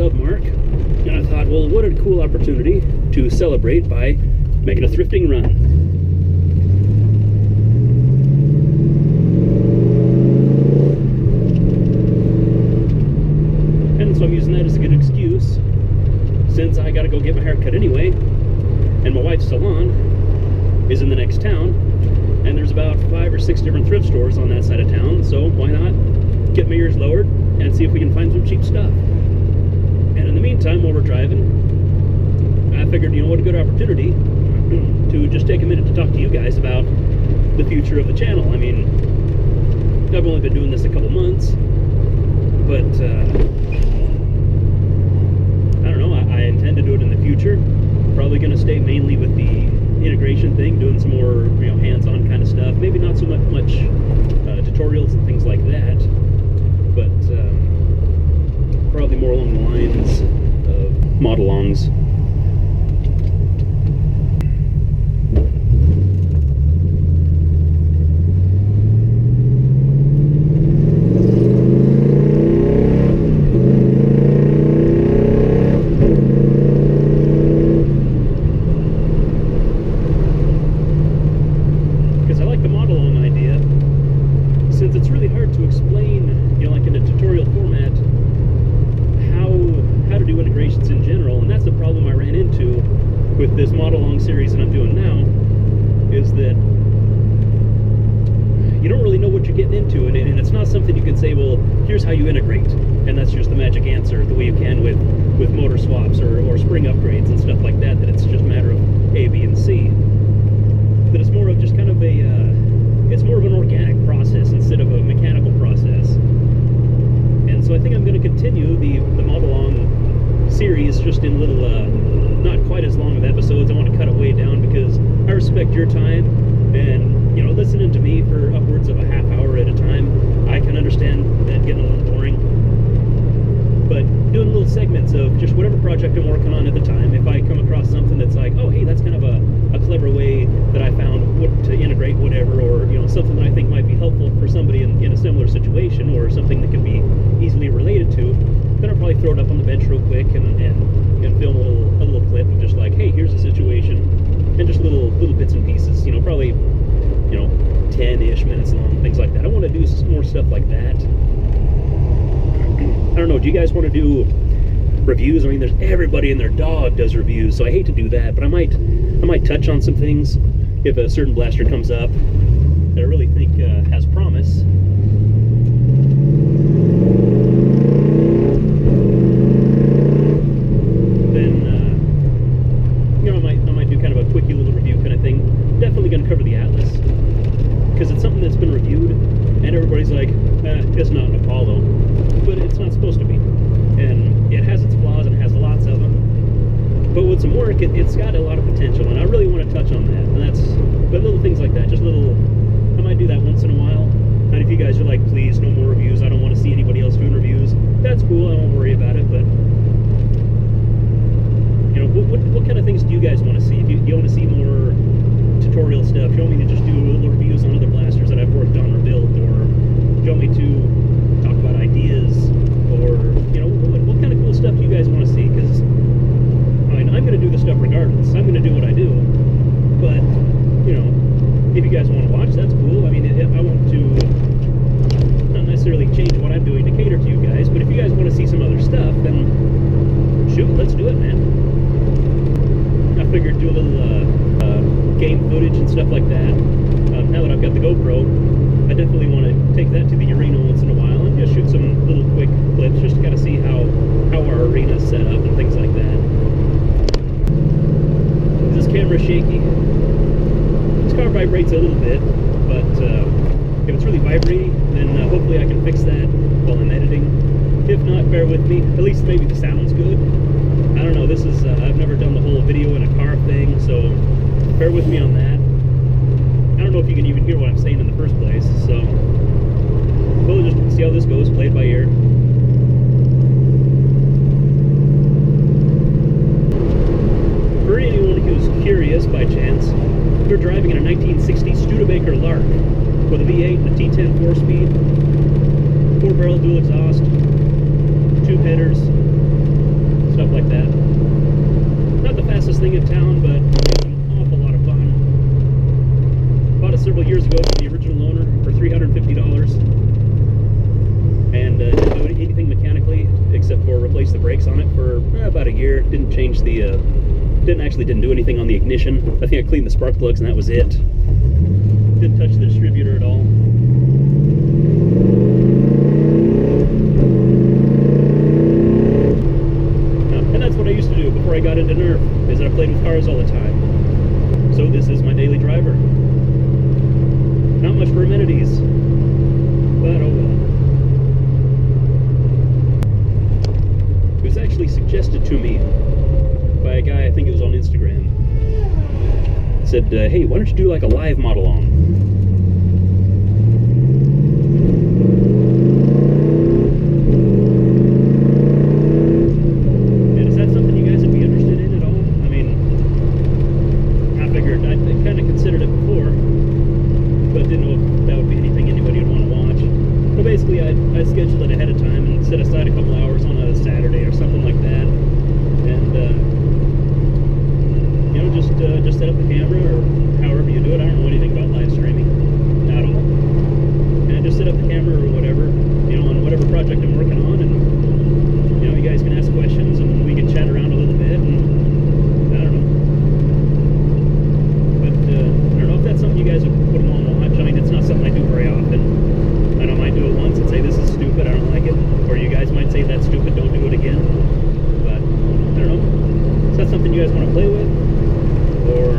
sub mark, and I thought, well, what a cool opportunity to celebrate by making a thrifting run. And so I'm using that as a good excuse, since I gotta go get my hair cut anyway, and my wife's salon is in the next town, and there's about 5 or 6 different thrift stores on that side of town, so why not get my ears lowered and see if we can find some cheap stuff. And in the meantime, while we're driving, I figured, you know, what a good opportunity to just take a minute to talk to you guys about the future of the channel. I mean, I've only been doing this a couple months, but I don't know, I intend to do it in the future. Probably going to stay mainly with the integration thing, doing some more, you know, hands-on kind of stuff. Maybe not so much tutorials and things like that, but probably more along the lines of mod-alongs. With this mod-along series that I'm doing now, is that you don't really know what you're getting into, and it's not something you can say, well, here's how you integrate, and that's just the magic answer, the way you can with motor swaps or spring upgrades and stuff like that, that it's just a matter of A, B, and C. But it's more of just kind of a, it's more of an organic process instead of a mechanical process. And so I think I'm going to continue the mod-along series just in little, not quite as long of episodes. I want to cut it way down because I respect your time, and, you know, listening to me for upwards of a half hour at a time, I can understand that getting a little boring. But doing little segments of just whatever project I'm working on at the time, if I come across something that's like, oh, hey, that's kind of a clever way that I found to integrate whatever, or, you know, something that I think might be helpful for somebody in a similar situation, or something that can be easily related to, then I'll probably throw it up on the bench real quick and film a little clip of just like, hey, here's the situation, and just little bits and pieces, you know, probably, you know, 10-ish minutes long, things like that. I want to do more stuff like that. I don't know, do you guys want to do reviews? I mean, there's everybody and their dog does reviews, so I hate to do that, but I might touch on some things if a certain blaster comes up that I really think has promise. Quickie little review kind of thing. Definitely going to cover the Atlas, because it's something that's been reviewed and everybody's like, it's not an Apollo, but it's not supposed to be, and it has its flaws and it has lots of them, but with some work it's got a lot of potential, and I really want to touch on that. And that's, but little things like that, just little, I might do that once in a while. And if you guys are like, please, no more reviews, I don't want to see anybody else doing reviews, that's cool, I won't worry about it. But you know, what kind of things do you guys want to see? Do you want to see more tutorial stuff? Do you want me to just do little reviews on other blasters that I've worked on or built? Or do you want me to talk about ideas? Or, you know, what kind of cool stuff do you guys want to see? Because, I mean, I'm going to do the stuff regardless. I'm going to do what I do. But, you know, if you guys want to watch, that's cool. I mean, I want to not necessarily change what I'm doing to cater to you guys, but if you guys want to see some other stuff, then shoot, let's do it, man. I figured do a little game footage and stuff like that. Now that I've got the GoPro, I definitely want to take that to the arena once in a while and just shoot some little quick clips just to kind of see how our arena is set up and things like that. Is this camera shaky? This car vibrates a little bit, but if it's really vibrating, then hopefully I can fix that while I'm editing. If not, bear with me. At least maybe the sound's good. I don't know, this is, I've never done the whole video in a car thing, so bear with me on that. I don't know if you can even hear what I'm saying in the first place, so we'll just see how this goes, play it by ear. For anyone who's curious by chance, we're driving in a 1960 Studebaker Lark with a V8 and a T10 4-speed, 4-barrel dual exhaust, tube headers, replaced the brakes on it for about a year. Didn't change the, didn't do anything on the ignition. I think I cleaned the spark plugs and that was it. Didn't touch the distributor at all. And that's what I used to do before I got into Nerf, is that I played with cars all the time. So this is my daily driver. Not much for amenities, but oh well. It was actually suggested to me by a guy, I think it was on Instagram. Said, hey, why don't you do like a live model on? And is that something you guys would be interested in at all? I mean, I figured I kind of considered it before, but didn't know if that would be anything anybody would want to watch. But basically, I scheduled it ahead of time and set aside a couple hours on a Saturday or something like that, and you know, just set up the camera or however you do it. I don't know anything about live streaming at all, and just set up the camera or whatever, you know, on whatever project I'm working on, and you know, you guys can ask questions and we can chat around a little bit, and I don't know. But I don't know if that's something you guys would want to watch. I mean, it's not something I do very often. I might do it once and say this is stupid, I don't like it, or you guys might say that's stupid, don't do it again. But I don't know. Is that something you guys want to play with, or?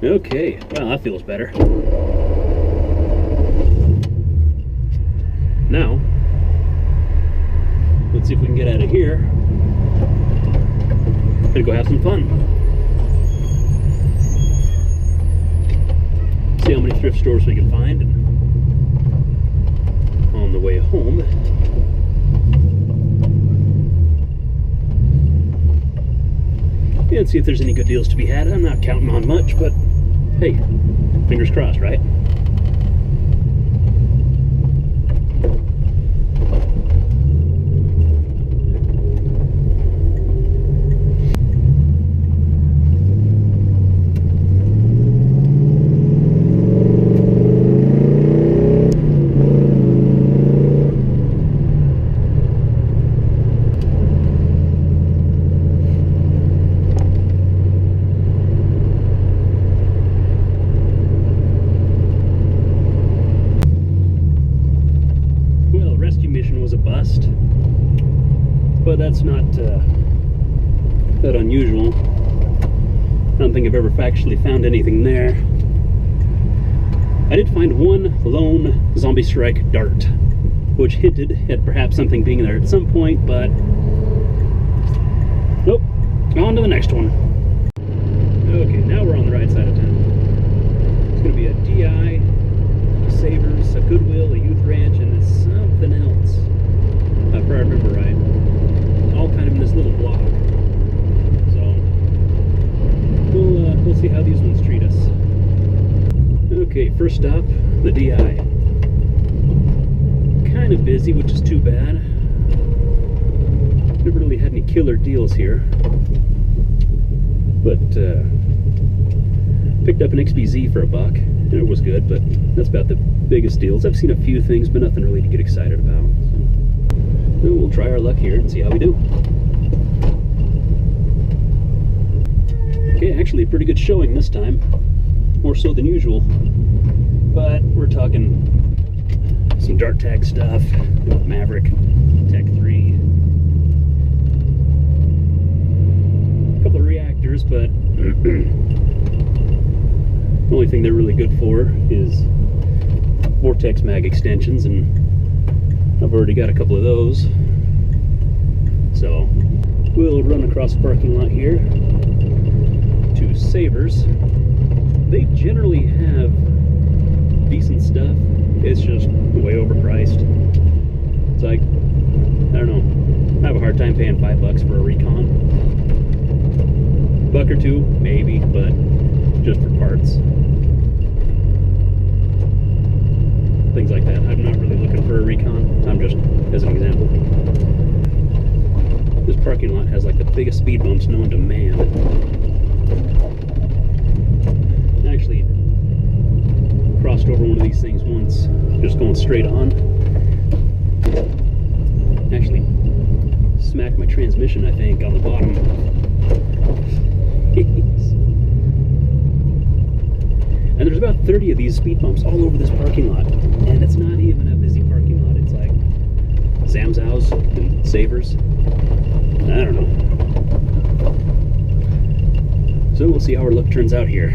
Okay, well, that feels better. Now, let's see if we can get out of here and go have some fun. See how many thrift stores we can find, and on the way home, and see if there's any good deals to be had. I'm not counting on much, but hey, fingers crossed, right? Was a bust, but that's not that unusual. I don't think I've ever actually found anything there. I did find one lone zombie strike dart, which hinted at perhaps something being there at some point, but nope. On to the next one. Okay, now we're on the right side of town. It's going to be a DI, a Savers, a Goodwill, a Youth Ranch, and something else. If I remember right. All kind of in this little block. So we'll see how these ones treat us. Okay, first stop, the DI. Kind of busy, which is too bad. Never really had any killer deals here. But picked up an XBZ for $1, and it was good, but that's about the biggest deals. I've seen a few things, but nothing really to get excited about. So we'll try our luck here and see how we do. Okay, actually a pretty good showing this time. More so than usual. But we're talking some dart tag stuff. Maverick, Tech 3. A couple of reactors, but the only thing they're really good for is Vortex mag extensions and I've already got a couple of those. So we'll run across the parking lot here to Savers. They generally have decent stuff. It's just way overpriced. It's like, I don't know, I have a hard time paying $5 for a Recon. $1 or $2, maybe, but just for parts. Things like that. I'm not really looking for a Recon. I'm just, as an example. This parking lot has like the biggest speed bumps known to man. I actually crossed over one of these things once, just going straight on. Actually smacked my transmission, I think, on the bottom. And there's about 30 of these speed bumps all over this parking lot. And it's not even a busy parking lot. It's like Zamzows and Savers. I don't know. So we'll see how our luck turns out here.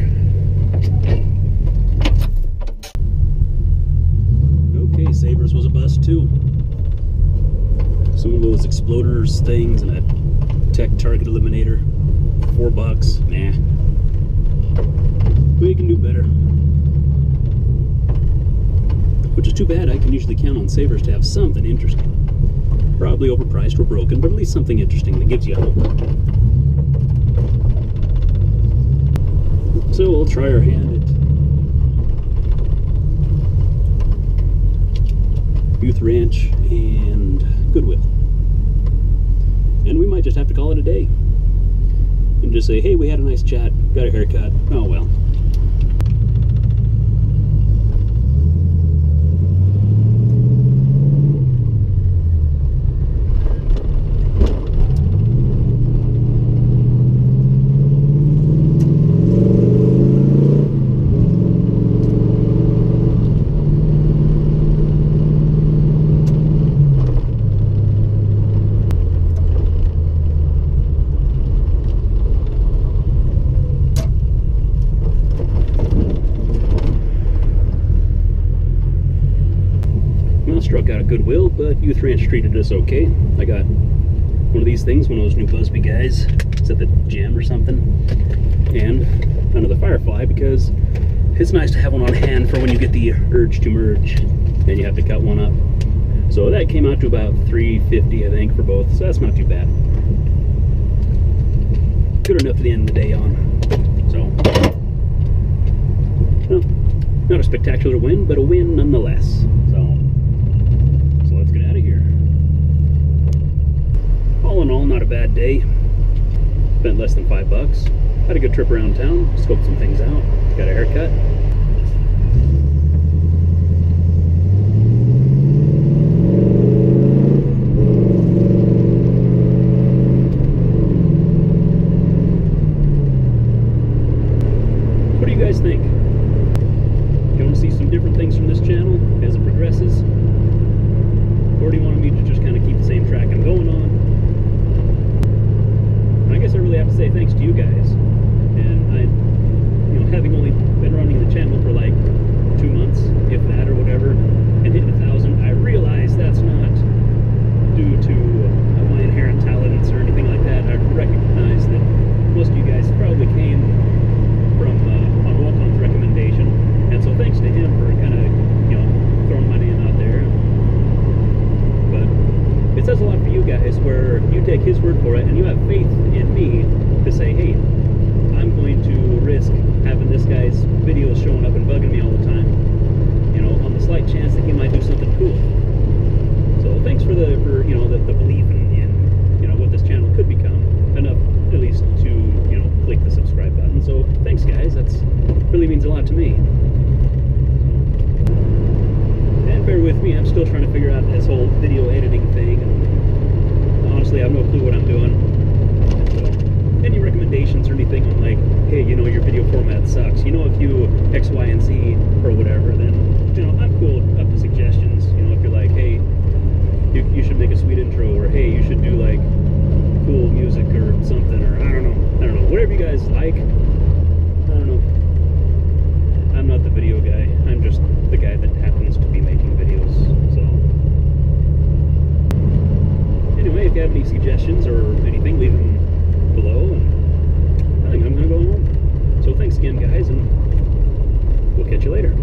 Okay, Savers was a bust too. Some of those exploders things and a tech target eliminator. $4. Nah. We can do better. Which is too bad. I can usually count on Savers to have something interesting. Probably overpriced or broken, but at least something interesting that gives you hope. So we'll try our hand at Youth Ranch and Goodwill. And we might just have to call it a day. And just say, hey, we had a nice chat, got a haircut, oh well. Struck out of Goodwill, but Youth Ranch treated us okay. I got one of these things, one of those new Busby guys. It's at the gym or something. And another Firefly, because it's nice to have one on hand for when you get the urge to merge and you have to cut one up. So that came out to about $3.50, I think, for both. So that's not too bad. Good enough to the end of the day on. So, well, not a spectacular win, but a win nonetheless. So let's get out of here. All in all, not a bad day. Spent less than $5. Had a good trip around town, scoped some things out, got a haircut. What do you guys think? Do you want to see some different things from this channel as it progresses? Or do you want me to just kind of keep the same track I'm going on? And I guess I really have to say thanks to you guys. And I, you know, having only been running the channel for like 2 months, if that or whatever, and hitting 1,000, I realize that's not due to my inherent talents or anything like that. I recognize that most of you guys probably came from on Walcon's recommendation, and so thanks to him for kind of, you know, throwing my name out there. But it says a lot for you guys where you take his word for it and you have faith in me to say, hey, I'm going to risk having this guy's videos showing up and bugging me all the time, you know, on the slight chance that he might do something cool. So thanks for the you know, the belief in you know, what this channel could become, enough at least to, you know, click the subscribe button. So thanks guys, that's really means a lot to me. And bear with me, I'm still trying to figure out this whole video editing thing, and honestly I have no clue what I'm doing. So any recommendations or anything on like, hey, you know, your video format sucks, you know, if you X, Y, and Z or whatever, then, you know, I'm cool up to suggestions. You know, if you're like, hey, you should make a sweet intro, or hey, you should do like cool music or something, or I don't know, whatever you guys like. I don't know. I'm not the video guy. I'm just the guy that happens to be making videos. So you have any suggestions or anything, leave them below. And I think I'm going to go home. So thanks again, guys, and we'll catch you later.